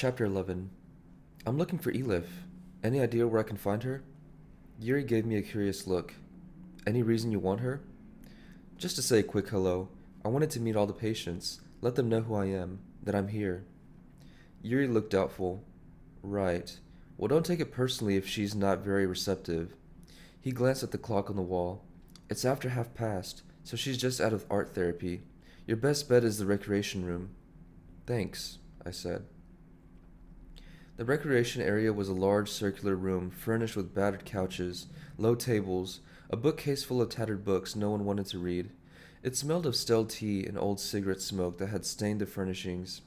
Chapter 11. I'm looking for Elif. Any idea where I can find her? Yuri gave me a curious look. Any reason you want her? Just to say a quick hello. I wanted to meet all the patients, let them know who I am, that I'm here. Yuri looked doubtful. Right. Well, don't take it personally if she's not very receptive. He glanced at the clock on the wall. It's after past, so she's just out of art therapy. Your best bet is the recreation room. Thanks, I said. The recreation area was a large circular room furnished with battered couches, low tables, a bookcase full of tattered books no one wanted to read. It smelled of stale tea and old cigarette smoke that had stained the furnishings.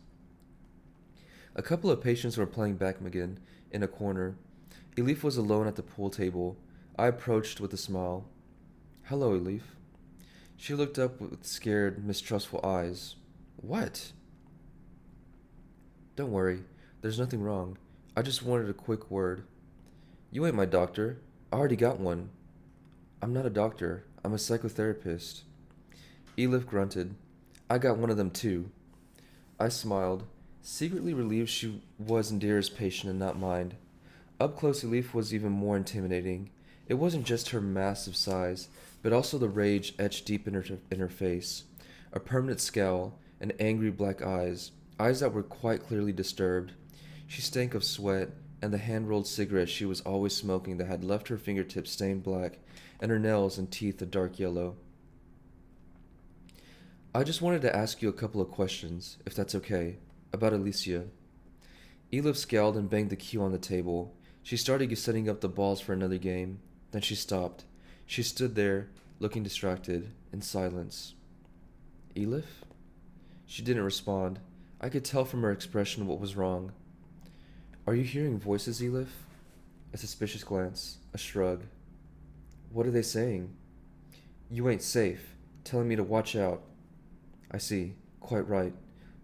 A couple of patients were playing backgammon in a corner. Elif was alone at the pool table. I approached with a smile. Hello, Elif. She looked up with scared, mistrustful eyes. What? Don't worry. There's nothing wrong. I just wanted a quick word. You ain't my doctor. I already got one. I'm not a doctor. I'm a psychotherapist. Elif grunted. I got one of them too. I smiled, secretly relieved she was Indira's patient and not mine. Up close, Elif was even more intimidating. It wasn't just her massive size, but also the rage etched deep in her face. A permanent scowl and angry black eyes that were quite clearly disturbed. She stank of sweat and the hand-rolled cigarette she was always smoking that had left her fingertips stained black and her nails and teeth a dark yellow. I just wanted to ask you a couple of questions, if that's okay, about Alicia. Elif scowled and banged the cue on the table. She started setting up the balls for another game. Then she stopped. She stood there, looking distracted, in silence. Elif? She didn't respond. I could tell from her expression what was wrong. Are you hearing voices, Elif? A suspicious glance, a shrug. What are they saying? You ain't safe, telling me to watch out. I see, quite right.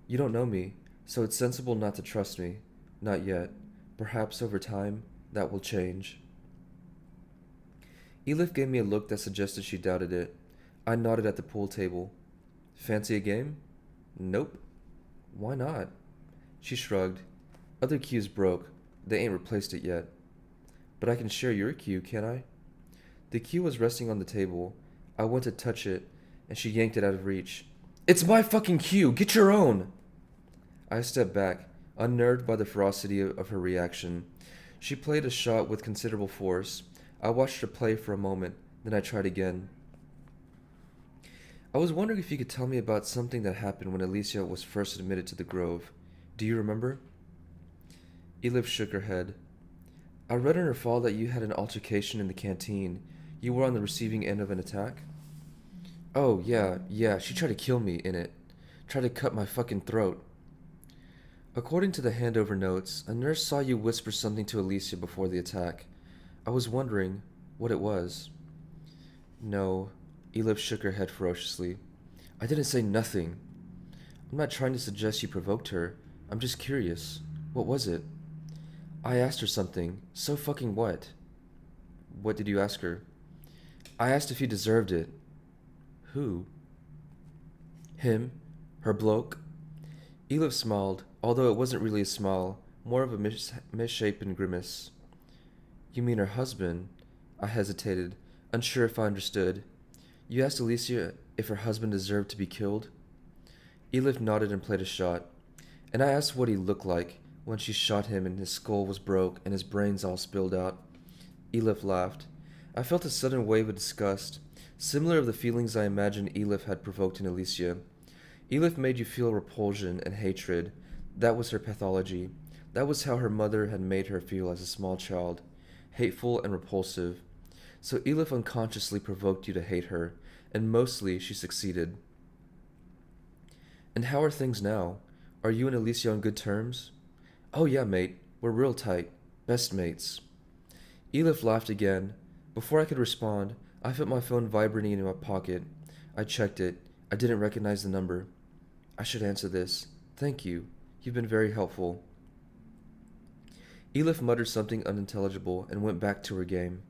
You don't know me, so it's sensible not to trust me. Not yet. Perhaps over time, that will change. Elif gave me a look that suggested she doubted it. I nodded at the pool table. Fancy a game? Nope. Why not? She shrugged. Other cues broke. They ain't replaced it yet. But I can share your cue, can't I? The cue was resting on the table. I went to touch it, and she yanked it out of reach. It's my fucking cue! Get your own! I stepped back, unnerved by the ferocity of her reaction. She played a shot with considerable force. I watched her play for a moment, then I tried again. I was wondering if you could tell me about something that happened when Alicia was first admitted to the Grove. Do you remember? Elif shook her head. I read in her file that you had an altercation in the canteen. You were on the receiving end of an attack? Oh, yeah, she tried to kill me in it. Tried to cut my fucking throat. According to the handover notes, a nurse saw you whisper something to Alicia before the attack. I was wondering what it was. No, Elif shook her head ferociously. I didn't say nothing. I'm not trying to suggest you provoked her. I'm just curious. What was it? I asked her something. So fucking what? What did you ask her? I asked if he deserved it. Who? Him? Her bloke? Elif smiled, although it wasn't really a smile, more of a misshapen grimace. You mean her husband? I hesitated, unsure if I understood. You asked Alicia if her husband deserved to be killed? Elif nodded and played a shot. And I asked what he looked like when she shot him and his skull was broke and his brains all spilled out. Elif laughed. I felt a sudden wave of disgust, similar of the feelings I imagined Elif had provoked in Alicia. Elif made you feel repulsion and hatred. That was her pathology. That was how her mother had made her feel as a small child. Hateful and repulsive. So Elif unconsciously provoked you to hate her, and mostly she succeeded. And how are things now? Are you and Alicia on good terms? Oh yeah, mate. We're real tight. Best mates. Elif laughed again. Before I could respond, I felt my phone vibrating in my pocket. I checked it. I didn't recognize the number. I should answer this. Thank you. You've been very helpful. Elif muttered something unintelligible and went back to her game.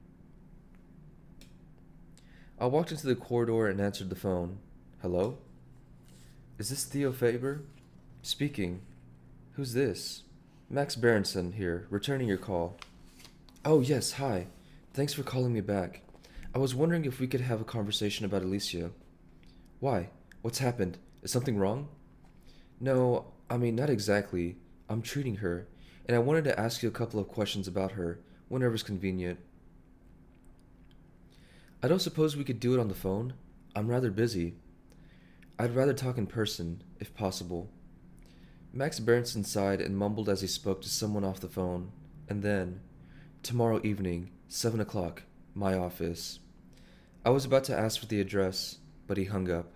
I walked into the corridor and answered the phone. Hello? Is this Theo Faber? Speaking. Who's this? Max Berenson here, returning your call. Oh, yes, hi. Thanks for calling me back. I was wondering if we could have a conversation about Alicia. Why? What's happened? Is something wrong? No, I mean, not exactly. I'm treating her, and I wanted to ask you a couple of questions about her, whenever's convenient. I don't suppose we could do it on the phone? I'm rather busy. I'd rather talk in person, if possible. Max Berenson sighed and mumbled as he spoke to someone off the phone, and then, tomorrow evening, 7 o'clock, my office. I was about to ask for the address, but he hung up.